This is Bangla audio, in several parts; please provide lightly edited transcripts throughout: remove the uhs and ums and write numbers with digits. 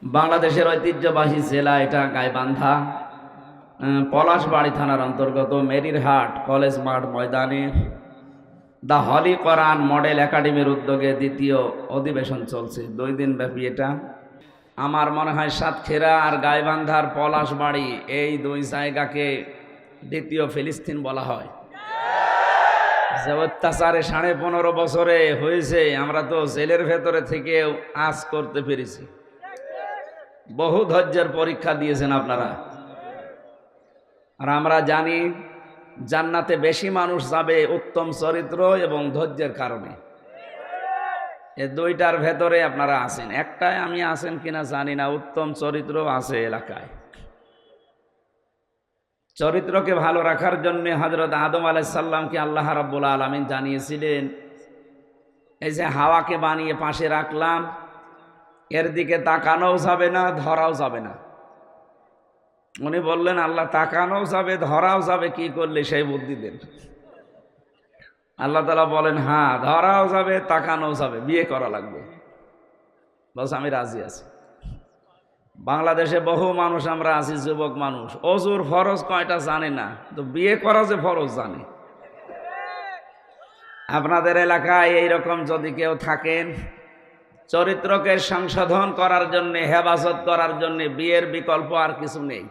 বাংলাদেশের ঐতিহ্যবাহী জেলা এটা গাইবান্ধা, পলাশবাড়ি থানার অন্তর্গত মেরিরহাট কলেজ মাঠ ময়দানে দ্য হলি কোরআন মডেল একাডেমির উদ্যোগে দ্বিতীয় অধিবেশন চলছে 2 দিন ব্যাপী। এটা আমার মনে হয় সাতক্ষীরা আর গাইবান্ধার পলাশবাড়ি এই 2 জায়গাকে দ্বিতীয় ফিলিস্তিন বলা হয়। যে অত্যাচারে 15.5 বছরে হয়েছে, আমরা তো জেলের ভেতরে থেকেও আজ করতে পেরেছি। বহু ধৈর্যের পরীক্ষা দিয়েছেন আপনারা। আর আমরা জানি জান্নাতে বেশি মানুষ যাবে উত্তম চরিত্র এবং ধৈর্যের কারণে। এই 2টার ভেতরে আপনারা আছেন। একটাই আমি আছেন কিনা জানি না, উত্তম চরিত্র আছে এলাকায়। চরিত্রকে ভালো রাখার জন্য হযরত আদম আলাইহিস সালামকে আল্লাহ রাব্বুল আলামিন জানিয়েছিলেন, এই যে হাওয়াকে বানিয়ে পাশে রাখলাম, এর দিকে তাকানোও যাবে না, ধরাও যাবে না। উনি বললেন, আল্লাহ তাকানোও যাবে, ধরাও যাবে, কি করলে সেই বুদ্ধি দেন। আল্লাহ তাআলা বলেন, হ্যাঁ ধরাও যাবে, তাকানোও যাবে, বিয়ে করা লাগবে। বস আমি রাজি আছি। বাংলাদেশে বহু মানুষ আমরা আছি, যুবক মানুষ, অজুর ফরজ কয়টা জানে না, তো বিয়ে করা যে ফরজ জানে। আপনাদের এলাকায় এইরকম যদি কেউ থাকেন, চরিত্রকে সংশোধন করার জন্য, হেফাজত করার জন্য বিয়ের বিকল্প আর কিছু নেই।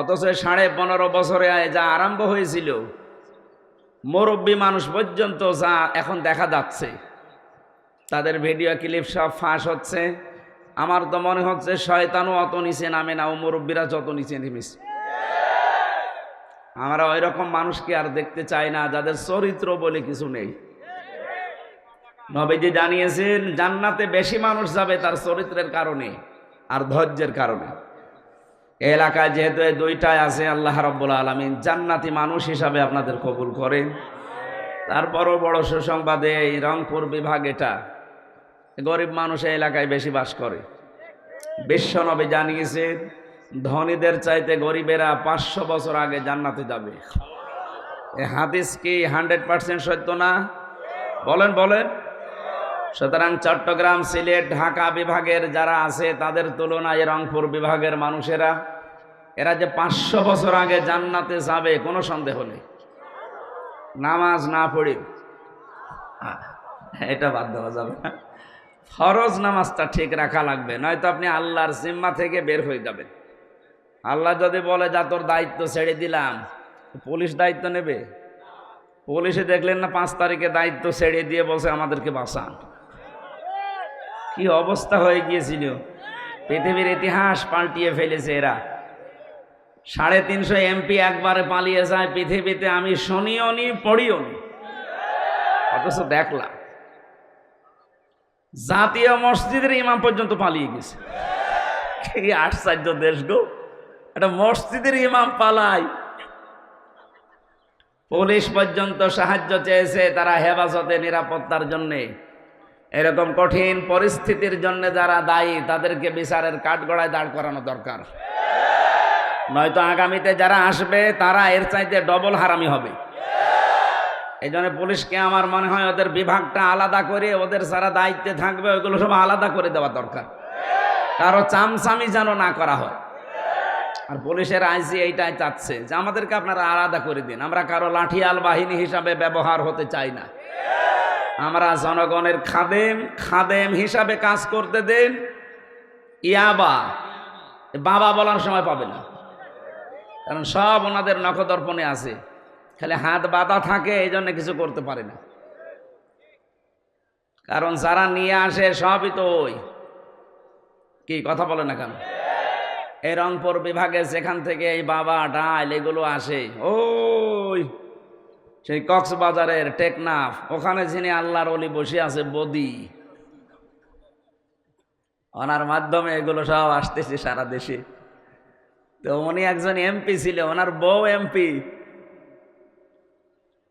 অথচ 15.5 বছরে যা আরম্ভ হয়েছিল, মুরব্বী মানুষ পর্যন্ত যা এখন দেখা যাচ্ছে, তাদের ভিডিও ক্লিপ সব ফাঁস হচ্ছে। আমার তো মনে হচ্ছে শয়তানও অত নিচে নামে না, ও মুরব্বীরা যত নিচে নেমেছে। আমরা ওই রকম মানুষকে আর দেখতে চাই না, যাদের চরিত্র বলে কিছু নেই। নবীজি জানিয়েছেন, জান্নাতে বেশি মানুষ যাবে তার চরিত্রের কারণে আর ধৈর্যের কারণে। এলাকায় যেহেতু এই 2টাই আছে, আল্লাহ রাব্বুল আলামিন জান্নাতি মানুষ হিসাবে আপনাদের কবুল করেন। তারপরও বড় সুসংবাদে এই রংপুর বিভাগ, এটা গরিব মানুষ এই এলাকায় বেশি বাস করে। বিশ্ব নবী জানিয়েছেন, ধনীদের চাইতে গরিবেরা 500 বছর আগে জান্নাতে যাবে। এই হাদিস কি 100% সত্য না? বলেন বলেন। সুতরাং চট্টগ্রাম, সিলেট, ঢাকা বিভাগের যারা আছে, তাদের তুলনায় রংপুর বিভাগের মানুষেরা, এরা যে 500 বছর আগে জান্নাতে যাবে কোনো সন্দেহ নেই। নামাজ না পড়ে এটা বাদ দেওয়া যাবে না। ফরজ নামাজটা ঠিক রাখা লাগবে, নয়তো আপনি আল্লাহর জিম্মা থেকে বের হয়ে যাবেন। আল্লাহ যদি বলে, যা তোর দায়িত্ব ছেড়ে দিলাম, পুলিশ দায়িত্ব নেবে? পুলিশে দেখলেন না 5 তারিখে দায়িত্ব ছেড়ে দিয়ে বলছে আমাদেরকে বাঁচান। কি অবস্থা হয়ে গিয়েছিল, পৃথিবীর ইতিহাস পাল্টিয়ে ফেলেছে এরা। 350 এমপি একবারে পালিয়ে যায় পৃথিবীতে, আমি শুনিও নি পড়িও নি, অথচ দেখলাম জাতীয় মসজিদের ইমাম পর্যন্ত পালিয়ে গেছে। কি আশ্চর্য দেশ গো, একটা মসজিদের ইমাম পালায়। পুলিশ পর্যন্ত সাহায্য চেয়েছে তারা হেফাজতে, নিরাপত্তার জন্য। এরকম কঠিন পরিস্থিতির জন্য যারা দায়ী, তাদেরকে বিচারের কাঠগড়ায় দাঁড় করানো দরকার, নয়তো আগামীতে যারা আসবে তারা এর চাইতে ডবল হারামি হবে। এই জন্য পুলিশকে আমার মনে হয় ওদের বিভাগটা আলাদা করে, ওদের যারা দায়িত্বে থাকবে ওইগুলো সব আলাদা করে দেওয়া দরকার, কারো চামচামি যেন না করা হয়। আর পুলিশের আইজি এইটাই চাচ্ছে যে আমাদেরকে আপনারা আলাদা করে দিন, আমরা কারো লাঠিয়াল বাহিনী হিসাবে ব্যবহার হতে চাই না। আমরা জনগণের খাদেম হিসাবে কাজ করতে দেন। ইয়াবা বাবা বলার সময় পাবে না, কারণ সব ওনাদের নখদর্পণে আছে, খালি হাত বাঁধা থাকে, এই জন্য কিছু করতে পারে না। কারণ যারা নিয়ে আসে সবই তো ওই, কি কথা বলে না কেন? এই রংপুর বিভাগে যেখান থেকে এই বাবা ডাল এগুলো আসে, ওই সেই কক্সবাজারের টেকনাফ, ওখানে যিনি আল্লাহর ওলি বসে আছে বদি, ওনার মাধ্যমে এগুলো সব আসতেছে সারা দেশে। তো উনি একজন এমপি ছিল, ওনার বউ এমপি।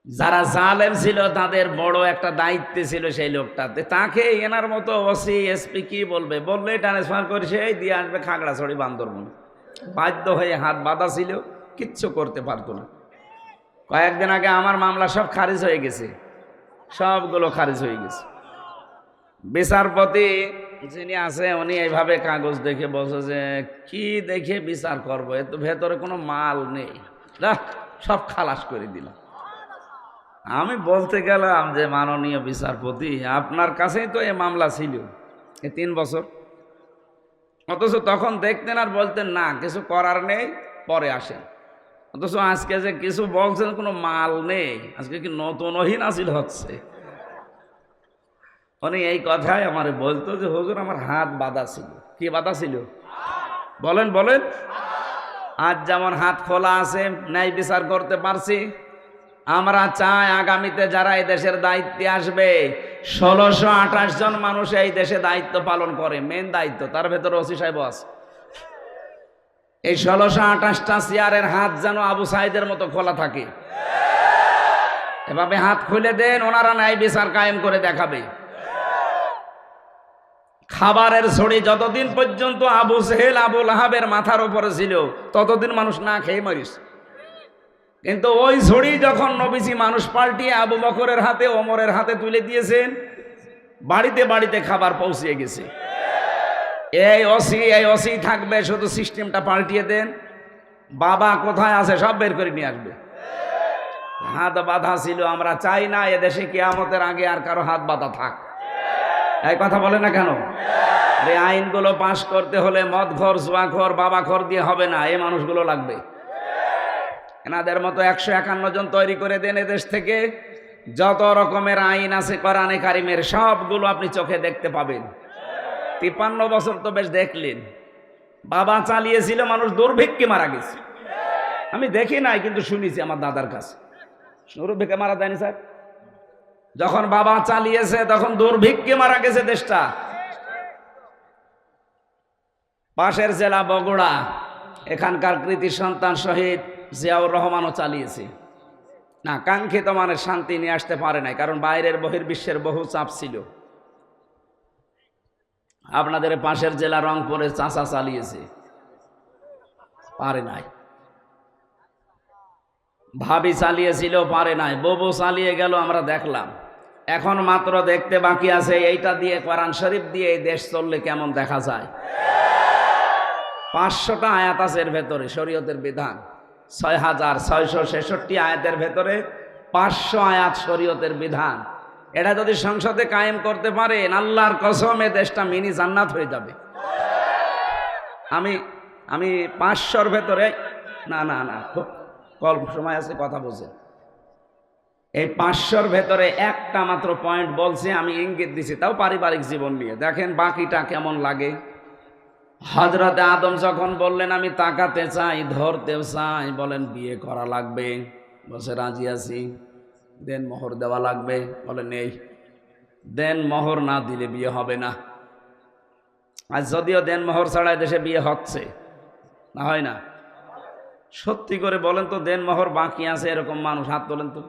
যারা জালেম ছিল তাদের বড় একটা দায়িত্বে ছিল সেই লোকটাতে, তাকে এনার মতো ওসি এসপি কি বলবে, বললে ট্রান্সফার করে সেই দিয়ে আসবে খাগড়াছড়ি, বান্দরবন। বাধ্য হয়ে হাত বাঁধা ছিল, কিচ্ছু করতে পারতো না। কয়েকদিন আগে আমার মামলা সব খারিজ হয়ে গেছে, সবগুলো খারিজ হয়ে গেছে। বিচারপতি যিনি আছে উনি এইভাবে কাগজ দেখে বলছে যে কি দেখে বিচার করবো, এর তো ভেতরে কোনো মাল নেই, সব খালাস করে দিলাম। আমি বলতে গেলাম যে মাননীয় বিচারপতি, আপনার কাছেই তো এই মামলা ছিল এই 3 বছর, অথচ তখন দেখতেন আর বলতেন না কিছু করার নেই, পরে আসেন। অথচ আজকে যে কিছু বলছেন কোনো মাল নেই, আজকে কি নতুন ওহী নাযিল হচ্ছে। উনি এই কথাই আমার বলতো যে হুজুর আমার হাত বাঁধা ছিল। কি বাঁধা ছিল বলেন বলেন? আজ যেমন হাত খোলা আছে, ন্যায় বিচার করতে পারছি, আমরা চাই আগামীতে যারা এই দেশের দায়িত্বে আসবে 1628 জন মানুষ এই দেশে দায়িত্ব পালন করে, মেন দায়িত্ব, তার ভেতরে ওসি সাহেব আছে। এই 1628টা চেয়ারের হাত যেন আবু সাইদের মতো খোলা থাকে, এভাবে হাত খুলে দেন, ওনারা ন্যায় বিচার কায়েম করে দেখাবে। খাবারের ছড়ি যতদিন পর্যন্ত আবু জেহেল আবু লাহাবের মাথার উপরে ছিল ততদিন মানুষ না খেয়ে মরিস, কিন্তু ওই ছড়ি যখন নবীজি মানুষ পাল্টিয়ে আবু বকরের হাতে ওমরের হাতে তুলে দিয়েছেন, বাড়িতে বাড়িতে খাবার পৌঁছে গেছে। এই ওসি থাকবে, শুধু সিস্টেমটা পাল্টিয়ে দেন। বাবা কোথায় আছে সব বের করে নিয়ে আসবে। হাত বাঁধা ছিল, আমরা চাই না এদেশে কিয়ামতের আগে আর কারো হাত বাঁধা থাক। এই কথা বলে না কেন? এই আইনগুলো পাশ করতে হলে মদখোর, জুয়াখোর, বাবাখোর দিয়ে হবে না, এই মানুষগুলো লাগবে। এনাদের মতো 151 জন তৈরি করে দেন এদেশ থেকে। যত রকমের আইন আছে কোরআনে কারিমের সবগুলো আপনি চোখে দেখতে পাবেন। 53 বছর তো বেশ দেখলেন, বাবা চালিয়েছিল, মানুষ দুর্ভিক্ষে মারা গেছে। আমি দেখি নাই কিন্তু শুনেছি আমার দাদার কাছে। দুর্ভিক্ষে মারা যায়নি স্যার? যখন বাবা চালিয়েছে তখন দুর্ভিক্ষে মারা গেছে দেশটা। পাশের জেলা বগুড়া, এখানকার কৃতি সন্তান শহীদ জিয়াউর রহমানও চালিয়েছে। না, কাঙ্ক্ষিত মানের শান্তি নিয়ে আসতে পারে নাই, কারণ বাইরের বহির্বিশ্বের বহু চাপ ছিল। আপনাদের পাশের জেলা রংপুরে চাচা চালিয়েছে, পারে নাই। ভাবি চালিয়েছিল, পারে নাই। ববু চালিয়ে গেল, আমরা দেখলাম। এখন মাত্র দেখতে বাকি আছে এইটা দিয়ে, কোরআন শরীফ দিয়ে এই দেশ চললে কেমন দেখা যায়। 500টা আয়াত আছে এর ভেতরে, শরীয়তের বিধান 6666 আয়াতের ভেতরে 500 আয়াত শরীয়তের বিধান। এটা যদি সংসদে কায়েম করতে পারেন, আল্লাহর কসম এ দেশটা মিনি জান্নাত হয়ে যাবে। আমি 500-র ভেতরে না খুব কম সময় আছে, কথা বোঝেন। এই 500-র ভেতরে একটা মাত্র পয়েন্ট বলছে, আমি ইঙ্গিত দিছি, তাও পারিবারিক জীবন নিয়ে। দেখেন বাকিটা কেমন লাগে। হযরতে আদম যখন বললেন আমি তাকাতে চাই, ধরতেও চাই, বলেন বিয়ে করা লাগবে, বলছে রাজি আছি। দেন মোহর দেওয়া লাগবে, বলে নেই। দেন মোহর না দিলে বিয়ে হবে না। আর যদিও দেন মোহর ছাড়া দেশে বিয়ে হচ্ছে না, হয় না? সত্যি করে বলেন তো, দেন মোহর বাকি আছে এরকম মানুষ হাত তোলেন তো।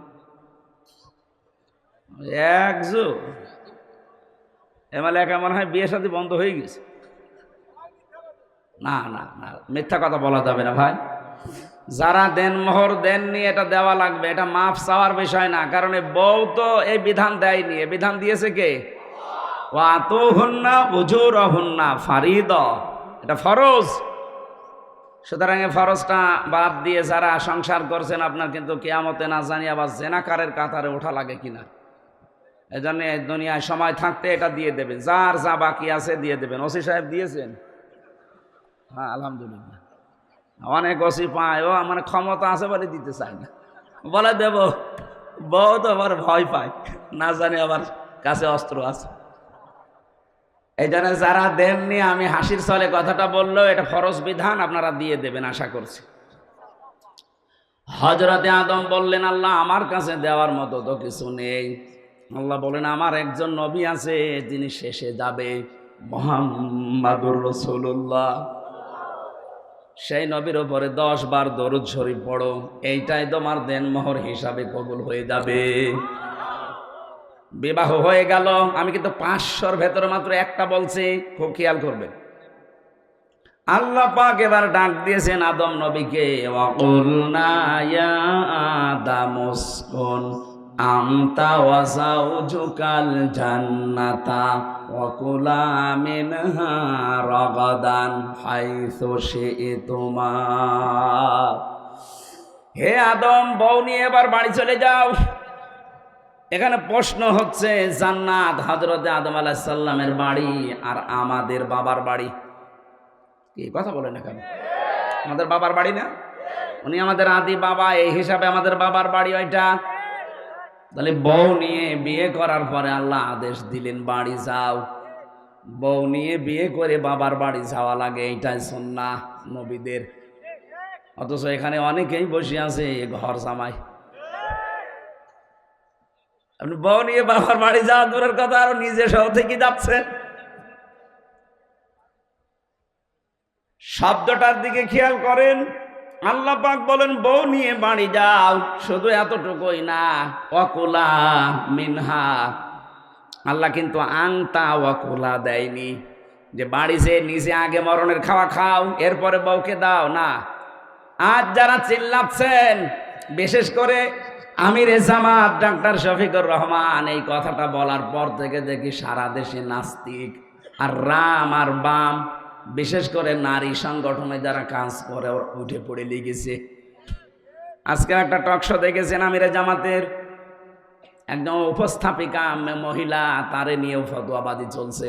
একজন এমএলএ মনে হয় বিয়ে শাদী বন্ধ হয়ে গেছে। না না না, মিথ্যা কথা বলা যাবে না ভাই। যারা দেন মোহর দেননি, এটা দেওয়া লাগবে। এটা মাফ চাওয়ার বিষয় না, কারণ বউ তো এই বিধান দেয়নি। এই বিধান দিয়েছে কে? ওয়াতুহুন্না উজুরহুন্না ফারিদা, এটা ফরজ। সুতরাং এই ফরজটা বাদ দিয়ে যারা সংসার করছেন, আপনার কিন্তু কিয়ামতে না জানি আবার জেনাকারের কাতারে ওঠা লাগে কিনা। এই জন্য দুনিয়ায় সময় থাকতে এটা দিয়ে দেবেন, যার যা বাকি আছে দিয়ে দেবেন। ওসি সাহেব দিয়েছেন? হ্যাঁ আলহামদুলিল্লাহ। অনেক ওসি পায়, ও মানে ক্ষমতা আছে বলে দিতে চায় না, বলে দেব। বউ তো আবার ভয় পায়, না জানি আবার কাছে অস্ত্র আছে। এই জন্য যারা দেননি, আমি হাসির ছলে কথাটা বললো, এটা ফরজ বিধান, আপনারা দিয়ে দেবেন আশা করছি। হযরতে আদম বললেন আল্লাহ আমার কাছে দেওয়ার মতো তো কিছু নেই। আল্লাহ বলেন আমার একজন নবী আছে, যিনি শেষে যাবে, মুহাম্মাদুর রাসূলুল্লাহ। সেই নবীর উপরে 10 বার দরুদ শরীফ পড়ো, এইটাই তোমার দেনমোহর হিসাবে কবুল হয়ে যাবে। বিবাহ হয়ে গেল। আমি কিন্তু 500-র ভেতরে মাত্র একটা বলছি, খুব খেয়াল করবেন। আল্লাহ পাক এবার ডাক দিয়েছেন আদম নবীকে, ওয়াকুলনা ইয়া আদামুসকুন আনতা ওয়া যাওজুকাল জান্নাতা ওয়া কুলা মিনহা রাগাদান হাইসু শি'তুমা। হে আদম, বউ নিয়ে এবার বাড়ি চলে যাও। এখানে প্রশ্ন হচ্ছে, জান্নাত হযরতে আদম আলাইহিস সালামের বাড়ি আর আমাদের বাবার বাড়ি কি? কথা বলেন না কেন? আমাদের বাবার বাড়ি না? উনি আমাদের আদি বাবা, এই হিসাবে আমাদের বাবার বাড়ি ওইটা। তাহলে বউ নিয়ে বিয়ে করার পরে আল্লাহ আদেশ দিলেন বাড়ি যাও। বউ নিয়ে বিয়ে করে বাবার বাড়ি যাওয়া লাগে, এইটাই সুন্নাহ নবীদের। অথচ এখানে অনেকেই বসে আছে ঘর জামাই। আপনি বউ নিয়ে বাবার বাড়ি যাওয়া দূরের কথা, আরো নিজে সহ থেকে যাচ্ছেন। শব্দটার দিকে খেয়াল করেন। আল্লাহ পাক বলেন বউ নিয়ে বাড়ি যাও, শুধু এতটুকুই না, ওয়াকুলা মিনহা। আল্লাহ কিন্তু আংতা ওয়াকুলা দেয়নি যে বাড়ি যে নিজে আগে মরণের খাওয়া খাও এরপরে বউকে দাও না। আজ যারা চিল্লাচ্ছেন, বিশেষ করে আমিরে জামাত ডাক্তার শফিকুর রহমান, এই কথাটা বলার পর থেকে দেখি সারা দেশে নাস্তিক আর রাম আর বাম, বিশেষ করে নারী সংগঠনে যারা কাজ করে উঠে পড়ে লেগেছে। আজকে একটা টক শো দেখেছেন আমিরে জামাতের একদম উপস্থাপিকা মহিলা, তারে নিয়েও ফতোয়াবাদী চলছে।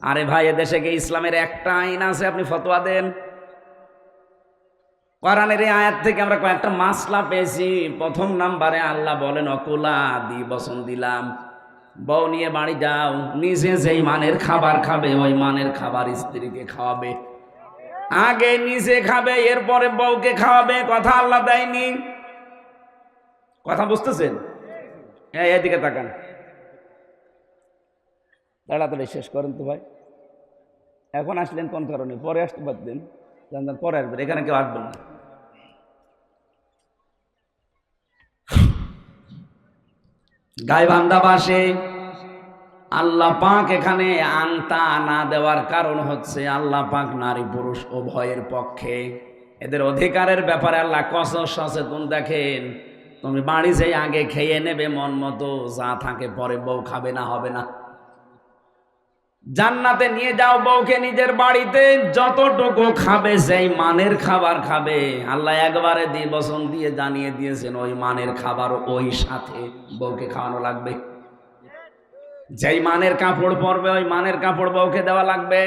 আরে ভাই, এদেশে কি ইসলামের একটা আইন আছে আপনি ফতোয়া দেন? কোরআনের এই আয়াত থেকে আমরা কয়েকটা মাসলা পেয়েছি। প্রথম নাম্বারে আল্লাহ বলেন অকুলা বচন দিলাম, বউ নিয়ে বাড়ি যাও, নিজে যেই মানের খাবার খাবে ওই মানের খাবার স্ত্রীকে খাওয়াবে। আগে নিজে খাবে, এরপরে বউকে খাওয়াবে, কথা আল্লাহ দেয়নি। কথা বুঝতেছেন? এদিকে তাকান, তাড়াতাড়ি শেষ করেন তো ভাই। এখন আসলেন কোন কারণে? পরে আসতে পারতেন, পরে আসবেন, এখানে কেউ আসবেন না। গাইবান্ধাবাসে আল্লাহ পাক এখানে আংতা না দেওয়ার কারণ হচ্ছে আল্লাহ পাক নারী পুরুষ উভয়ের পক্ষে। এদের অধিকারের ব্যাপারে আল্লাহ কত সচেতন দেখেন। তুমি বাড়ি যেয়ে আগে খেয়ে নেবে মন মতো, যা থাকে পরে বউ খাবে না, হবে না। জান্নাতে নিয়ে যাও বউকে নিজের বাড়িতে, যতটুকু খাবে সেই মানের খাবার খাবে। আল্লাহ একবারে বচন দিয়ে জানিয়ে দিয়েছেন ওই মানের খাবার ওই সাথে বউকে খাওয়ানো লাগবে। যেই মানের কাপড় পরবে ওই মানের কাপড় বউকে দেওয়া লাগবে।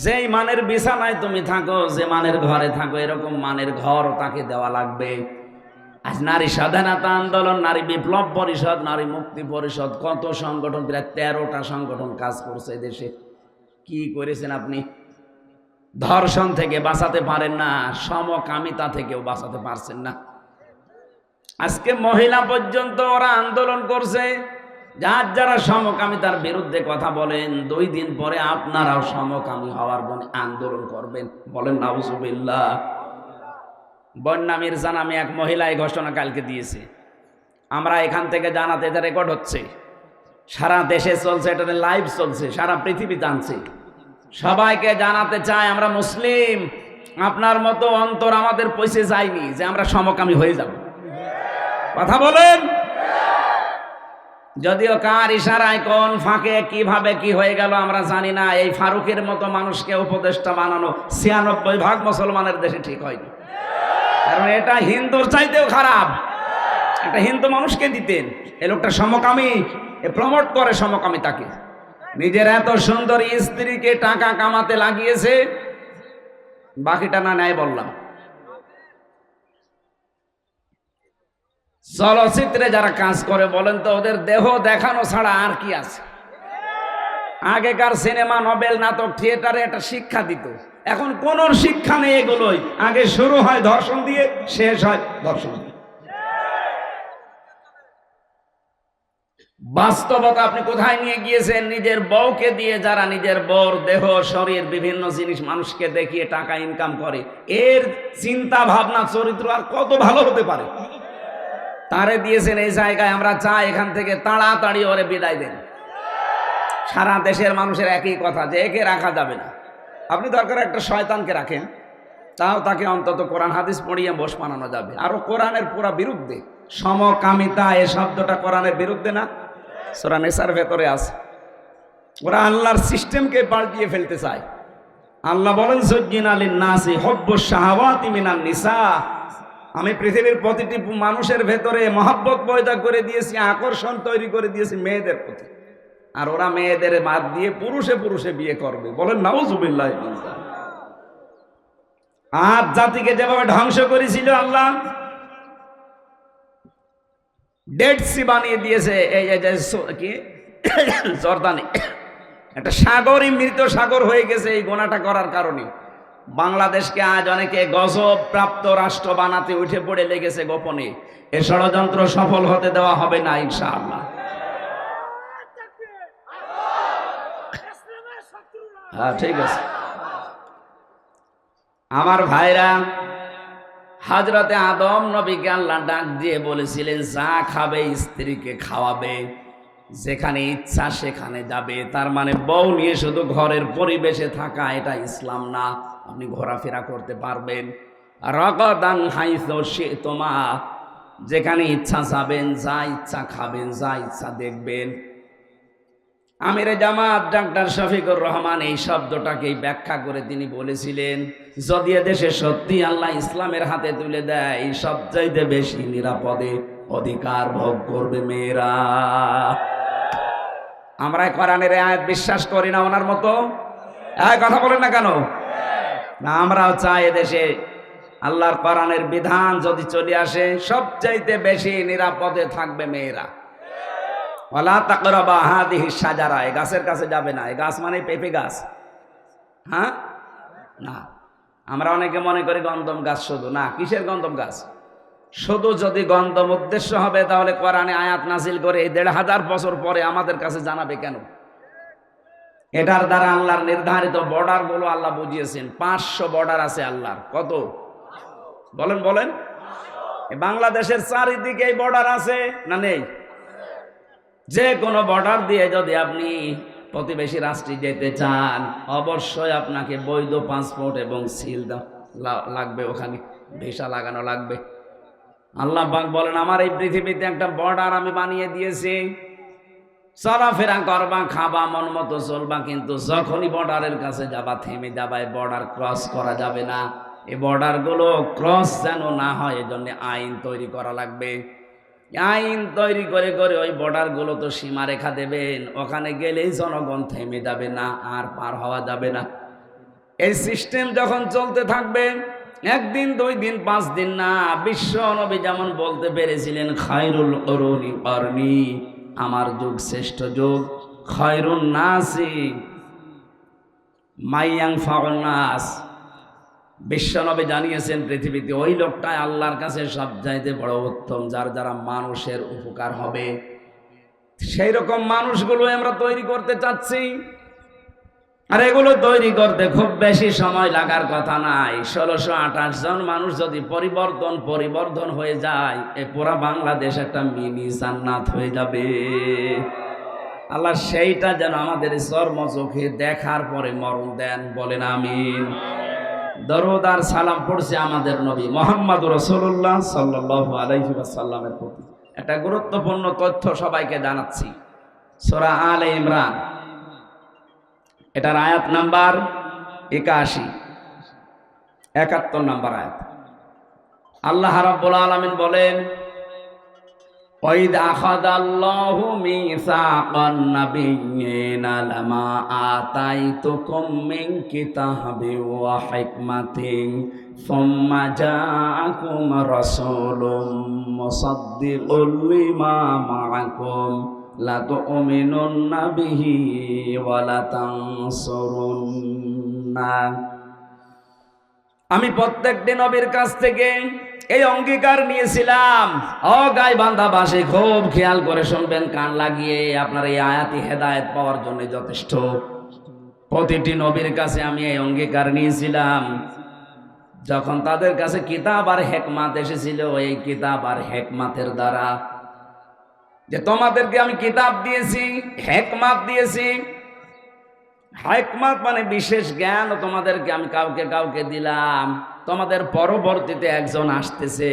যেই মানের বিছানায় তুমি থাকো, যে মানের ঘরে থাকো, এরকম মানের ঘর তাকে দেওয়া লাগবে। আজ নারী স্বাধীনতা আন্দোলন, নারী বিপ্লব পরিষদ, নারী মুক্তি পরিষদ, কত সংগঠন, প্রায় 13টা সংগঠন কাজ করছে দেশে। কি করেছেন আপনি? ধর্ষণ থেকে বাঁচাতে পারেন না, সমকামিতা থেকেও বাঁচাতে পারছেন না। আজকে মহিলা পর্যন্ত ওরা আন্দোলন করছে। যারা সমকামিতার বিরুদ্ধে কথা বলেন, 2 দিন পরে আপনারাও সমকামী হওয়ার জন্য আন্দোলন করবেন। বলেন নাউজুবিল্লাহ। বন্যা মির্জা নামে এক মহিলা এই ঘোষণা কালকে দিয়েছে। আমরা এখান থেকে জানাতে, এটা রেকর্ড হচ্ছে, সারা দেশে চলছে, এটা লাইভ চলছে, সারা পৃথিবী জানছে। সবাইকে জানাতে চাই আমরা মুসলিম, আপনার মতো অন্তর আমাদের পয়সে যায়নি যে আমরা সমকামী হয়ে যাব। কথা বলেন। যদিও কার ইশারায় কোন ফাঁকে কিভাবে কি হয়ে গেল আমরা জানি না। এই ফারুকের মতো মানুষকে উপদেষ্টা বানানো 96% মুসলমানের দেশে ঠিক হয়নি, কারণ এটা হিন্দুর চাইতেও খারাপ। একটা হিন্দু মানুষকে দিতেন, এই লোকটা সমকামী, প্রমোট করে সমকামিতাকে। নিজের এত সুন্দর স্ত্রীকে টাকা কামাতে লাগিয়েছে, বাকিটা না নেয় বললাম। চলচ্চিত্রে যারা কাজ করে বলেন তো, ওদের দেহ দেখানো ছাড়া আর কি আছে? আগেকার সিনেমা, নোবেল, নাটক, থিয়েটারে একটা শিক্ষা দিত। এখন কোন শিক্ষা নেই এগুলোই। আগে শুরু হয় ধর্ষণ দিয়ে, শেষ হয় ধর্ষণ দিয়ে। বাস্তবতা আপনি কোথায় নিয়ে গিয়েছেন? নিজের বউকে দিয়ে যারা নিজের বউর দেহ, শরীর, বিভিন্ন জিনিস মানুষকে দেখিয়ে টাকা ইনকাম করে, এর চিন্তা ভাবনা, চরিত্র আর কত ভালো হতে পারে? তারে দিয়েছেন এই জায়গায়। আমরা চাই এখান থেকে তাড়াতাড়ি ওরে বিদায় দেন। সারা দেশের মানুষের একই কথা যে একে রাখা যাবে না। আপনি দরকার একটা শয়তানকে রাখেন, তাও তাকে অন্তত কোরআন হাদিস পড়িয়ে বশ বানানো যাবে। আরো কোরআনের পুরা বিরুদ্ধে সমকামিতা এই শব্দটা কোরআনের বিরুদ্ধে না? সূরা নিসার ভেতরে আছে। ওরা আল্লাহর সিস্টেমকে পাল্টিয়ে ফেলতে চায়। আল্লাহ বলেন যুজ্জিনা লিন-নাসি হুব্বুশ শাহাওয়াতি মিনান নিসা, আমি পৃথিবীর প্রতিটি মানুষের ভেতরে মহব্বত পয়দা করে দিয়েছি, আকর্ষণ তৈরি করে দিয়েছি মেয়েদের প্রতি। আর ওরা মেয়েদের বাদ দিয়ে পুরুষে পুরুষে বিয়ে করবে। বলেন নাউজুবিল্লাহ। আর জাতিকে যেভাবে ধ্বংস করেছিল আল্লাহ, ডেড সি বানিয়ে দিয়েছে। এই কি জর্দানে একটা সাগরই মৃত সাগর হয়ে গেছে এই গোনাটা করার কারণে। বাংলাদেশকে আজ অনেকে গজব প্রাপ্ত রাষ্ট্র বানাতে উঠে পড়ে লেগেছে গোপনে। এ ষড়যন্ত্র সফল হতে দেওয়া হবে না ইনশাআল্লাহ। হ্যাঁ, ঠিক আছে আমার ভাইরা। হযরতে আদম নবীকে আল্লাহ ডাক দিয়ে বলেছিলেন, যা খাবে স্ত্রীকে খাওয়াবে, যেখানে ইচ্ছা সেখানে যাবে। তার মানে বউ নিয়ে শুধু ঘরের পরিবেশে থাকা এটা ইসলাম না। আপনি ঘোরাফেরা করতে পারবেন। রাগাদান হাইসু শি'তুমা, যেখানে ইচ্ছা যাবেন, যা ইচ্ছা খাবেন, যা ইচ্ছা দেখবেন। আমিরে জামাত ডাক্তার শফিকুর রহমান এই শব্দটাকেই ব্যাখ্যা করে তিনি বলেছিলেন, যদি এদেশে সত্যি আল্লাহ ইসলামের হাতে তুলে দেয়, এই সবচাইতে বেশি নিরাপদে অধিকার ভোগ করবে মেয়েরা। আমরা কোরআনের আয়াত বিশ্বাস করি না ওনার মতো? কথা বলেন না কেন? না, আমরাও চাই এদেশে আল্লাহর কোরআনের বিধান যদি চলে আসে, সবচাইতে বেশি নিরাপদে থাকবে মেয়েরা। ওয়ালা তাকরাবা হাদিহি শাজারা, এই গাছের কাছে যাবে না। এই গাছ মানে পেঁপে গাছ, হ্যাঁ না। আমরা অনেকে মনে করি গন্ধম গাছ, শুধু না। কিসের গন্ধম গাছ? শুধু যদি গন্ধম উদ্দেশ্য হবে, তাহলে কোরআনে আয়াত নাজিল করে ১৫০০ বছর পরে আমাদের কাছে জানাবে কেন? এটার দ্বারা আল্লাহর নির্ধারিত বর্ডার গুলো আল্লাহ বুঝিয়েছেন। ৫০০ বর্ডার আছে আল্লাহর। কত বলেন বলেন? বাংলাদেশের চারিদিকে এই বর্ডার আছে না নেই? যে কোনো বর্ডার দিয়ে যদি আপনি প্রতিবেশী রাষ্ট্রে যেতে চান, অবশ্যই আপনাকে বৈধ পাসপোর্ট এবং সিল লাগবে, ওখানে ভিসা লাগানো লাগবে। আল্লাহ পাক বলেন, আমার এই পৃথিবীতে একটা বর্ডার আমি বানিয়ে দিয়েছি। চলাফেরা করবা, খাবা, মন মতো চলবা, কিন্তু যখনই বর্ডারের কাছে যাবা থেমে যাবা। এই বর্ডার ক্রস করা যাবে না। এই বর্ডার গুলো ক্রস যেন না হয়, এজন্য আইন তৈরি করা লাগবে। আইন তৈরি করে করে ওই বর্ডার গুলো তো সীমারেখা দেবেন, ওখানে গেলেই জনগণ থেমে যাবে না, আর পার হওয়া যাবে না। এই সিস্টেম যখন চলতে থাকবে, একদিন, 2 দিন, 5 দিন না, বিশ্ব নবী যেমন বলতে পেরেছিলেন, খায়রুল কুরুনি করনি, আমার যুগ শ্রেষ্ঠ যুগ। খায়রুন নাসি মাইয়াং ফাউন নাস, বিশ্বনবী জানিয়েছেন পৃথিবীতে ওই লোকটাই আল্লাহর কাছে সবচাইতে বড় উত্তম, যার দ্বারা মানুষের উপকার হবে। সেই রকম মানুষগুলো আমরা তৈরি করতে চাচ্ছি। আর এগুলো তৈরি করতে খুব বেশি সময় লাগার কথা নাই। 1628 জন মানুষ যদি পরিবর্ধন হয়ে যায়, এ পুরা বাংলাদেশ একটা মিনি জান্নাত হয়ে যাবে। আল্লাহ সেইটা যেন আমাদের চর্ম চোখে দেখার পরে মরণ দেন। বলেন আমিন। দরুদ আর সালাম পড়ছে আমাদের নবী মুহাম্মদ রাসূলুল্লাহ সাল্লাল্লাহু আলাইহি ওয়াসাল্লামের প্রতি। একটা গুরুত্বপূর্ণ তথ্য সবাইকে জানাচ্ছি। সূরা আলে ইমরান, এটার আয়াত নাম্বার 81, 71 নাম্বার আয়াত। আল্লাহ রাব্বুল আলামিন বলেন, ওয়াইদ আখাযাল্লাহু মিসাকান নাবিয়্যিনা লামা আতাইতুকুম মিন কিতাবিন ওয়া হিকমাতিন সুম্মা জাআকুম রাসূলুম মুসাদ্দিকুল লিমা মা'আকুম লা তু'মিনুন্না বিহি ওয়া লা তানসুরুন্না। আমি প্রত্যেকটি নবীর কাছ থেকে এই অঙ্গীকার নিয়েছিলাম। গাই বান্ধা বাসে খুব খেয়াল করে শুনবেন, কান লাগিয়ে। আপনার এই আয়াতি হেদায়েত পাওয়ার জন্য যথেষ্ট। প্রতিটি নবীর কাছে আমি এই অঙ্গীকার নিয়েছিলাম, যখন তাদের কাছে কিতাব আর হিকমত এসেছিল, এই কিতাব আর হিকমতের দ্বারা, যে তোমাদেরকে আমি কিতাব দিয়েছি, হিকমত দিয়েছি। হিকমত মানে বিশেষ জ্ঞান তোমাদেরকে আমি কাউকে কাউকে দিলাম। তোমাদের পরবর্তীতে একজন আসতেছে,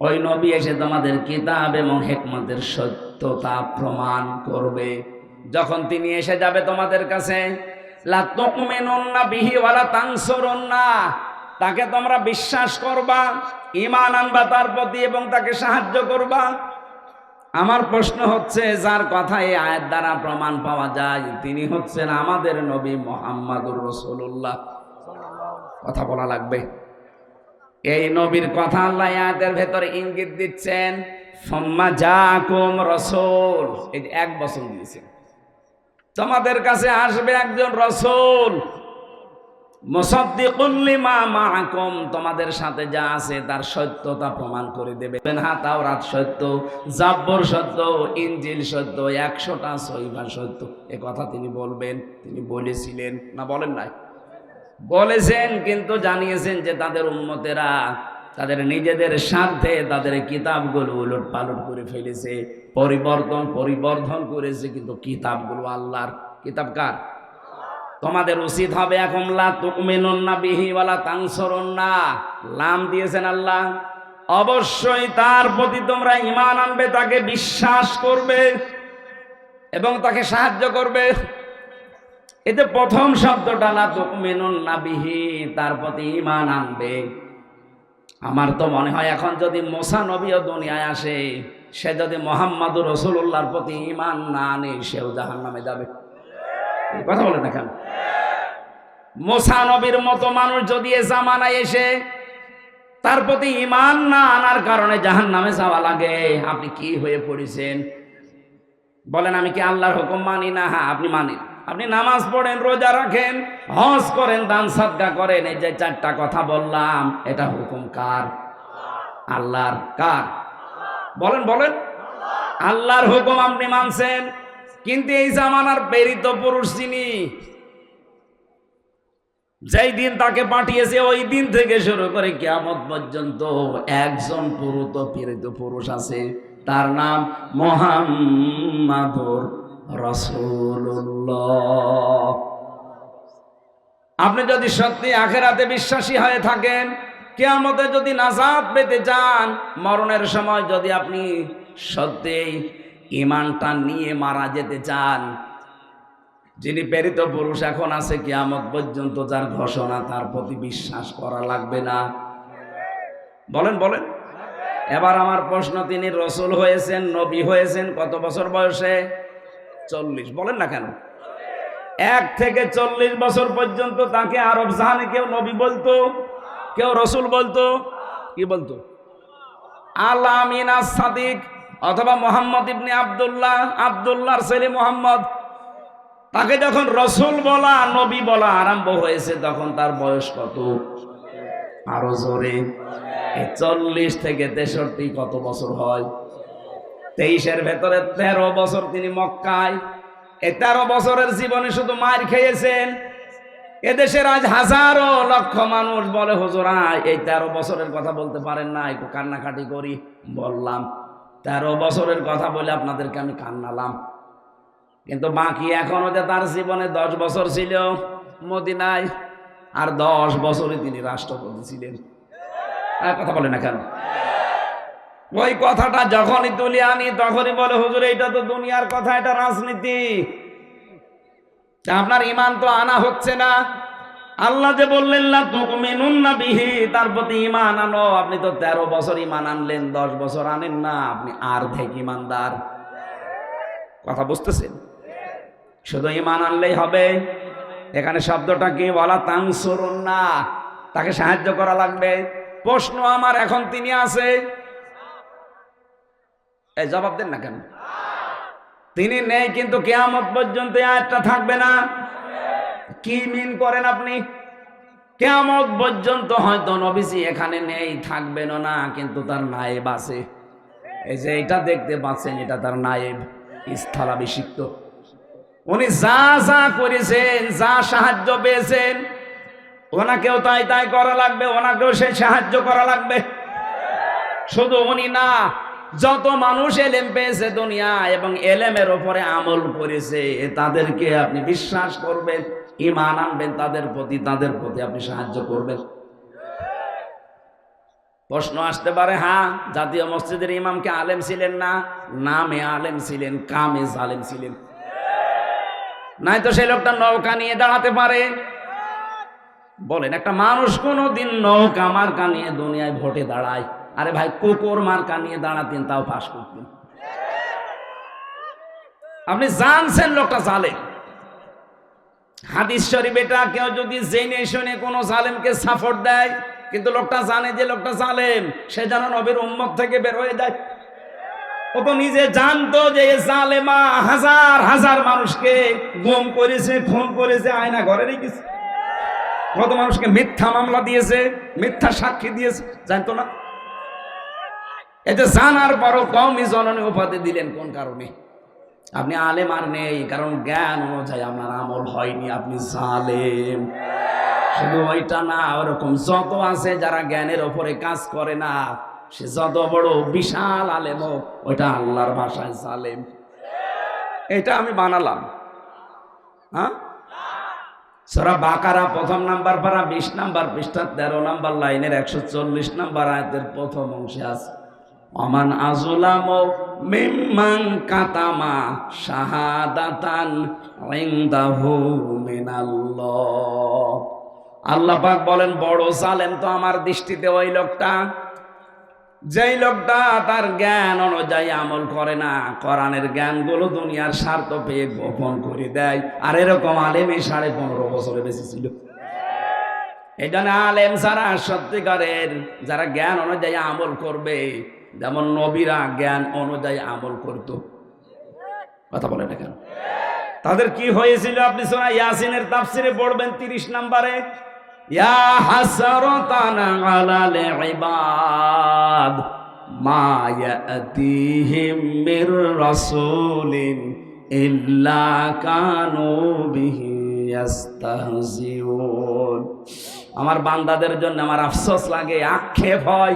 ওই নবী এসে তোমাদের কিতাব এবং হিকমতের সত্যতা প্রমাণ করবে। যখন তিনি এসে যাবে তোমাদের কাছে, লা তুমিনুন্না বিহি ওয়ালা তানসুরুন্না, তাকে তোমরা বিশ্বাস করবা, ঈমান আনবা তার প্রতি এবং তাকে সাহায্য করবা। আমার প্রশ্ন হচ্ছে, যার কথা এই আয়াত দ্বারা প্রমাণ পাওয়া যায় তিনি হচ্ছেন আমাদের নবী মুহাম্মাদুর রাসূলুল্লাহ। কথা বলা লাগবে। এই নবীর কথা আল্লাহ আয়াতের ভেতরে ইঙ্গিত দিচ্ছেন, ফাম্মা জাকুম রাসূল, এই যে 1 বছর দিয়েছেন, তোমাদের কাছে আসবে একজন রাসূল, মুসাদ্দিকুল লিমা মাআকুম, তোমাদের সাথে যা আছে তার সত্যতা প্রমাণ করে দেবে। হ্যাঁ, তাওরাত সত্য, জাব্বর সত্য, ইনজিল সত্য, 100টা সহিফা সত্য। এ কথা তিনি বলবেন, তিনি বলেছিলেন না বলেন নাই? বলেছেন, কিন্তু জানিয়েছেন যে তাদের উম্মতেরা তাদের নিজেদের স্বার্থে তাদের কিতাবগুলো উলট পালট করে ফেলেছে, পরিবর্ধন করেছে, কিন্তু কিতাবগুলো আল্লাহর। কিতাব কার? তোমাদের উচিত হবে এখন লা তুমিনুন্না বিহি ওয়ালা তানসুরুন্না, লাম দিয়েছেন আল্লাহ, অবশ্যই তার প্রতি তোমরা ঈমান আনবে, তাকে বিশ্বাস করবে এবং তাকে সাহায্য করবে। এতে প্রথম শব্দটা লা তুমিনুন্না বিহি, তার প্রতি ঈমান আনবে। আমার তো মনে হয় এখন যদি মুসা নবীও দুনিয়ায় আসে, সে যদি মুহাম্মাদুর রাসূলুল্লাহর প্রতি ঈমান না আনে, সেও জাহান্নামে যাবে। কথা বলে না কেন? মুসা নবীর মতো মানুষ যদি এ জামানায় এসে তার প্রতি ঈমান না আনার কারণে জাহান্নামে যাওয়া লাগে, আপনি কি হয়ে পড়েছেন? বলেন, আমি কি আল্লাহর হুকুম মানি না? হ্যাঁ, আপনি মানেন। আপনি নামাজ পড়েন, রোজা রাখেন, হজ করেন, দান সাদকা করেন। এই যে 4টা কথা বললাম, এটা হুকুম কার? আল্লাহর। কার? বলেন বলেন। আল্লাহর হুকুম আপনি মানছেন, কিন্তু এই জামানার প্রেরিত পুরুষ যিনি, যেই দিন তাকে পাঠিয়েছে ওই দিন থেকে শুরু করে কিয়ামত পর্যন্ত একজন প্রেরিত পুরুষ আছে, তার নাম মুহাম্মাদুর রাসূলুল্লাহ। আপনি যদি সত্যি আখিরাতে বিশ্বাসী হয়ে থাকেন, কিয়ামতে যদি নাজাত পেতে চান, মরণের সময় যদি আপনি সত্যি ঈমানটা নিয়ে মারা যেতে চান, যিনি প্রেরিত পুরুষ এখন আছে কিয়ামত পর্যন্ত, যার ঘোষণা, তার প্রতি বিশ্বাস করা লাগবে না? বলেন বলেন। এবার আমার প্রশ্ন, তিনি রসুল হয়েছেন, নবী হয়েছেন কত বছর বয়সে? 40। বলেন না কেন? 1 থেকে 40 বছর পর্যন্ত তাকে আরব জাহানে কেউ নবী বলতো, কেউ রসুল বলতো। কি বলতো? আল আমিন আস সাদিক, অথবা মোহাম্মদ ইবনে আব্দুল্লাহ, আব্দুল্লাহর ছেলে মোহাম্মদ। তাকে যখন রসুল বলা, নবী বলা আরম্ভ হয়েছে, তখন তার বয়স কত? আরো জোরে। 40 থেকে 63 কত বছর হয়? 23-এর ভেতরে 13 বছর তিনি মক্কায়। এই 13 বছরের জীবনে শুধু মার খেয়েছেন। এদেশের আজ হাজারো লক্ষ মানুষ বলে, হুজুরা এই 13 বছরের কথা বলতে পারেন না, একটু কান্নাকাটি করি। বললাম 13 বছরের কথা বলে আপনাদেরকে আমি কান্নালাম, কিন্তু বাকি এখনো যে তার জীবনে 10 বছর ছিল মদিনায়, আর 10 বছরই তিনি রাষ্ট্রপতি ছিলেন। কথা বলে না কেন? ওই কথাটা যখনই তুলে আনি তখনই বলে, হুজুর এটা তো দুনিয়ার কথা, এটা রাজনীতি, আপনার ঈমান তো আনা হচ্ছে না। আল্লাহ যে বললেন লা তুমিনুন্না বিহি, তার প্রতি ঈমান আনো। আপনি তো 13 বছর ঈমান আনলেন, 10 বছর আনেন না, আপনি অর্ধেক ঈমানদার। কথা বুঝতেছেন? শুধু ঈমান আনলেই হবে? এখানে শব্দটা কি? ওয়ালা তানসুরুন্না, তাকে সাহায্য করা লাগবে। প্রশ্ন আমার, এখন তিনি আছে? এই জবাব দেন না কেন? তিনি নেই, কিন্তু কিয়ামত পর্যন্ত আয়াতটা থাকবে না। কি মিন করেন আপনি? কিয়ামত পর্যন্ত হয়তো নবীজি এখানে নেই, থাকবেন না, কিন্তু তার নায়েব আছে। এই যে এটা দেখতে পাচ্ছেন, এটা তার নায়েব, স্থলাভিষিক্ত। উনি যা যা করেছেন, যা সাহায্য পেয়েছেন, ওনাকেও তাই তাই করা লাগবে, ওনাকেও সে সাহায্য করা লাগবে। শুধু উনি না, যত মানুষ এলেম পেয়েছে দুনিয়া এবং এলেমের উপরে আমল করেছে, তাদেরকে আপনি বিশ্বাস করবেন, ঈমান আনবেন, তাদের প্রতি আপনি সাহায্য করবেন। প্রশ্ন আসতে পারে, হ্যাঁ, জাতীয় মসজিদের ইমামকে আলেম ছিলেন না? নামে আলেম ছিলেন, কামে জালেম ছিলেন। নাই তো সেই লোকটা নৌকা নিয়ে দাঁড়াতে পারে? বলেন, একটা মানুষ কোনোদিন নৌকা মার্কা নিয়ে দুনিয়ায় ভোটে দাঁড়ায়? আরে ভাই, কুকুর মার্কা নিয়ে দাঁড়াতেন, তাও পাশ করতেন। আপনি জানছেন লোকটা জালেম। হাদিস শরীফ এটা কেউ যদি জেনে শুনে কোনো জালেমকে সাপোর্ট দেয়, কিন্তু লোকটা জানে যে লোকটা জালেম, সে যেন নবীর উম্মত থেকে বের হয়ে যায়। ও তো নিজে জানতো যে জালেমা হাজার হাজার মানুষকে গুম করেছে, খুন করেছে, আয়না ঘরে রেখেছে, কত মানুষকে মিথ্যা মামলা দিয়েছে, মিথ্যা সাক্ষী দিয়েছে, জানতো না? এই যে জানার পরও কওমি জননী উপাধি দিলেন কোন কারণে? আপনি আলেম আর নেই, কারণ জ্ঞান অনুযায়ী আপনার আমল হয়নি, আপনি জালেম। শুধু ওইটা না, ওরকম যত আছে যারা জ্ঞানের ওপরে কাজ করে না, সে যত বড় বিশাল আলেম হোক, ওইটা আল্লাহর ভাষায় জালেম। এটা আমি বানালাম। হ্যাঁ, সূরা বাকারা 1 নাম্বার পারা 20 নাম্বার পৃষ্ঠা 13 নাম্বার লাইনের 140 নাম্বার আয়াতের প্রথম অংশে আছে, ওমান আযলামু মিম্মান কাতামা শাহাদাতান ইনদাহু মিনাল্লাহ। আল্লাহ পাক বলেন, বড় জালেম তো আমার দৃষ্টিতে ওই লোকটা, যেই লোকটা তার জ্ঞান অনুযায়ী আমল করে না, কোরআনের জ্ঞানগুলো দুনিয়ার স্বার্থ পেয়ে গোপন করে দেয়। আর এরকম আলেম এই 15.5 বছরে বেঁচে ছিল। এই জন্য আলেম যারা সত্যিকারের, যারা জ্ঞান অনুযায়ী আমল করবে, যেমন নবীরা জ্ঞান অনুযায়ী আমল করত। কথা বলে না কেন? তাদের কি হয়েছিল আপনি সূরা ইয়াসিনের তাফসিরে পড়বেন 30 নম্বরে, ইয়া হাসরাতান আলাল ইবাদ মা ইয়াতিহিম মির রাসূলিন ইল্লা কানু বিহি ইস্তাহজিউন। আমার বান্দাদের জন্য আমার আফসোস লাগে, আক্ষেপ হয়,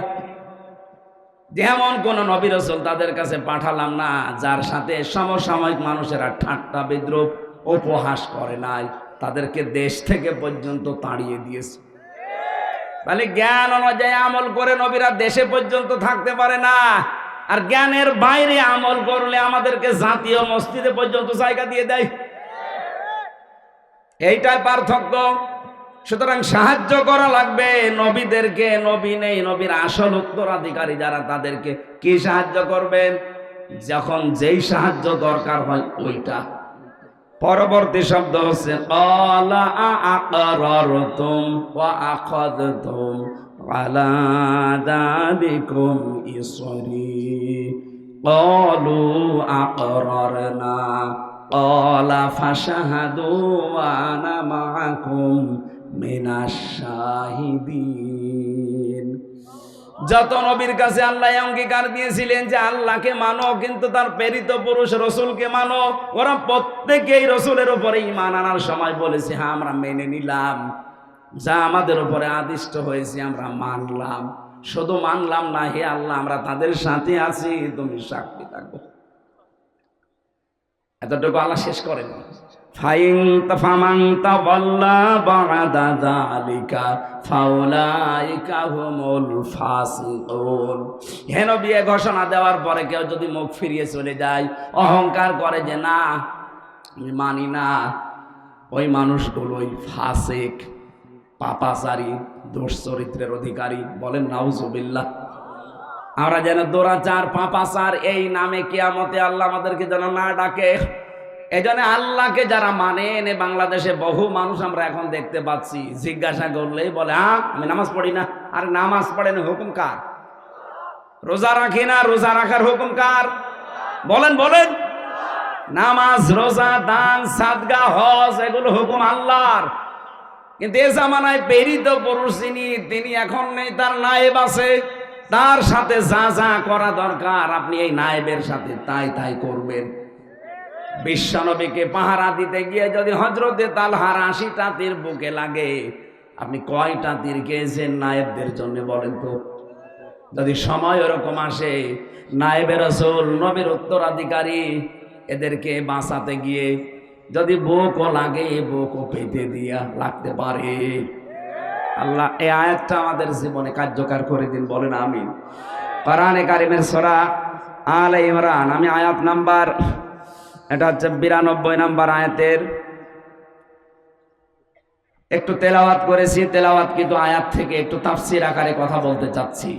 যেমন কোন নবী রাসূল তাদের কাছে পাঠালাম না যার সাথে সমসাময়িক মানুষেরা ঠাট্টা বিদ্রুপ উপহাস করে নাই, তাদেরকে দেশ থেকে পর্যন্ত তাড়িয়ে দিয়েছে। তাহলে জ্ঞান অনুযায়ী আমল করে নবীরা দেশে পর্যন্ত থাকতে পারে না, আর জ্ঞানের বাইরে আমল করলে আমাদেরকে জাতীয় মসজিদে পর্যন্ত জায়গা দিয়ে দেয়। এইটাই পার্থক্য। সুতরাং সাহায্য করা লাগবে নবীদেরকে। নবী নেই, নবীর আসল উত্তরাধিকারী যারা, তাদেরকে কি সাহায্য করবেন? যখন যেই সাহায্য দরকার হয় ওইটা। পরবর্তী শব্দ হচ্ছে ক্বালা আ'আকরারতুম ওয়া আখাযতুম আলা যালিকুম ইসরি ক্বালু আ'আকরারনা ক্বালা ফাশহাদু ওয়া আনা মা'আকুম মিনাশ শাহিদিন। যত নবীর কাছে আল্লাহ অঙ্গীকার দিয়েছিলেন যে আল্লাহকে মানো, কিন্তু তার প্রেরিত পুরুষ রসুলকে মানো, ওরা প্রত্যেকেই রসুলের উপরে ঈমান আনার সময় বলেছে, হ্যাঁ আমরা মেনে নিলাম, যা আমাদের উপরে আদিষ্ট হয়েছে আমরা মানলাম। শুধু মানলাম না, হে আল্লাহ আমরা তাদের সাথে আছি, তুমি সাক্ষী থাকো। এতটুকু আল্লাহ শেষ করেন। ফাইন তাফামান তাওয়াল্লা বা'দা যালিকা ফাউলাইকা হুমুল ফাসিকুন। হে নবী, ঘোষণা দেওয়ার পরে কেউ যদি মুখ ফিরিয়ে চলে যায়, অহংকার করে যে না আমি মানি না, ওই মানুষগুলোই ফাসিক, পাপাচারী, দুশ্চরিত্রের অধিকারী। বলেন নাউজুবিল্লাহ। আমরা যেন দুরাচার, পাপাচার এই নামে কিয়ামতে আল্লাহ আমাদেরকে যেন না ডাকে। এজন্য আল্লাহকে যারা মানেন, বাংলাদেশে বহু মানুষ আমরা এখন দেখতে পাচ্ছি, জিজ্ঞাসা করলেই বলে হ্যাঁ আমি নামাজ পড়ি না। আর নামাজ পড়েন হুকুম কার? রোজা রাখি না, রোজা রাখার হুকুম কার? বলেন বলেন। নামাজ, রোজা, দান, সাদগা, হজ এগুলো হুকুম আল্লাহর। কিন্তু এ জামানায় প্রেরিত পুরুষ তিনি এখন নেই, তার নায়েব আছে, তার সাথে যা যা করা দরকার আপনি এই নায়েবের সাথে তাই তাই করবেন। বিশ্বনবীকে পাহারা দিতে গিয়ে যদি হযরতে তালহার 80টা তীর বুকে লাগে, আপনি কয়টা তীর খেয়েছেন নায়েবদের জন্য বলেন তো? যদি সময় ওরকম আসে, নায়েবে রাসূল, নবীর উত্তরাধিকারী, এদেরকে বাঁচাতে গিয়ে যদি বুকও লাগে, বুকও পেতে দিয়া লাগতে পারে। আল্লাহ এই আয়াতটা আমাদের জীবনে কার্যকর করে দিন, বলেন আমিন। কোরআনে কারিমের সূরা আলে ইমরান, আমি আয়াত নাম্বার, এটা হচ্ছে 92 নাম্বার আয়াতের একটু তেলাওয়াত করেছি। তেলাওয়াত কিন্তু আয়াত থেকে একটু তাফসীর আকারে কথা বলতে চাচ্ছি।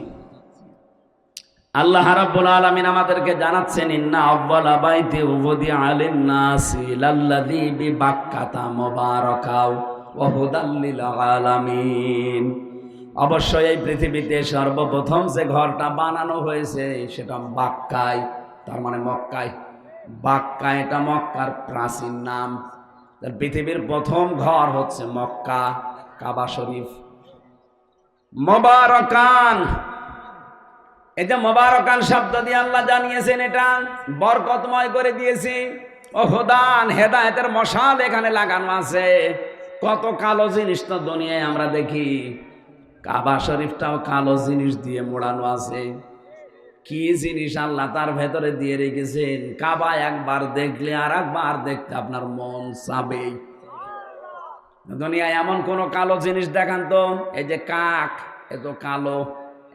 আল্লাহ রাব্বুল আলামিন আমাদেরকে জানাচ্ছেন, ইন্না আউওয়ালা বাইতি উযিআ লিন-নাসি লাল্লাযী বিবাক্কাতা মুবারাকাও ওয়া হুদাল লিল আলামিন। অবশ্যই এই পৃথিবীতে সর্বপ্রথম যে ঘরটা বানানো হয়েছে সেটা বাক্কায়, তার মানে মক্কায়। বাক্কা এটা মক্কার প্রাচীন নাম। পৃথিবীর প্রথম ঘর হচ্ছে মক্কা, কাবা শরীফ। মুবারাকান, এই যে মুবারাকান শব্দ দিয়ে আল্লাহ জানিয়েছেন এটা বরকতময় করে দিয়েছি। ও হুদান, হেদায়েতের মশাল এখানে লাগানো আছে। কত কালো জিনিস তো দুনিয়ায় আমরা দেখি, কাবা শরীফটাও কালো জিনিস দিয়ে মোড়ানো আছে। কি জিনিস আল্লাহ তার ভেতরে দিয়ে রেখেছেন, কাবা একবার দেখলে আর একবার দেখতে আপনার মন চাবেই। দুনিয়ায় এমন কোন কালো জিনিস দেখান তো, এই যে কাক, এত কালো,